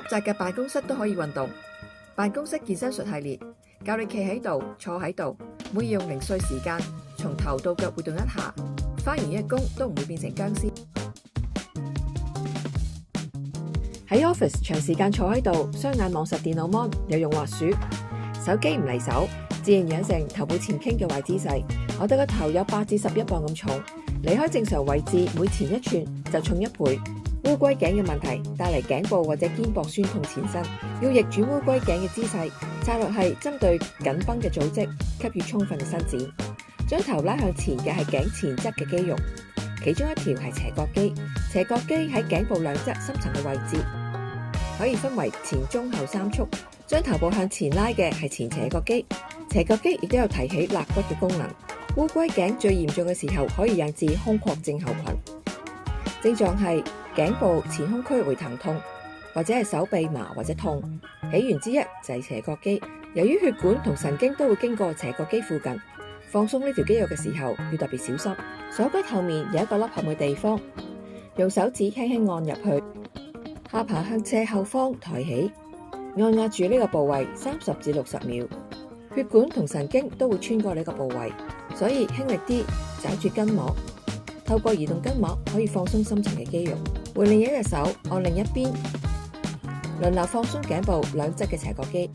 窄嘅辦公室都可以運動。辦公室健身術系列教你企喺度、坐喺度，每日用零碎時間從頭到腳活動一下，返完一日工都唔會變成僵屍。喺 office 長時間坐喺度，雙眼望實電腦 mon， 又用滑鼠，手機唔離手，自然養成頭部前傾嘅壞姿勢。我哋個頭有8至11磅咁重，離開正常位置每前一寸就重1倍。烏龜頸嘅問題帶嚟頸部或者肩膊酸痛纏身，要逆轉烏龜頸嘅姿勢，策略係針對緊繃嘅組織給予充分嘅伸展。將頭拉向前嘅係頸前側嘅肌肉，其中一條係斜角肌。斜角肌喺頸部兩側深層嘅位置，可以分為前、中、後3束。將頭部向前拉嘅係前斜角肌，斜角肌亦都有提起肋骨嘅功能。烏龜頸最嚴重嘅時候可以引致胸廓症候群，症狀係頸部前胸區會疼痛，或者係手臂麻或者痛。起源之一就係斜角肌，由於血管同神經都會經過斜角肌附近，放鬆呢條肌肉嘅時候要特別小心。鎖骨後面有一個凹陷嘅地方，用手指輕輕按入去，下巴向斜後方抬起，按壓住呢個部位30至60秒。血管同神經都會穿過呢個部位，所以輕力啲抓住筋膜，透過移動筋膜可以放鬆深層嘅肌肉。換另一隻手按另一邊，輪流放鬆頸部兩側嘅斜角肌。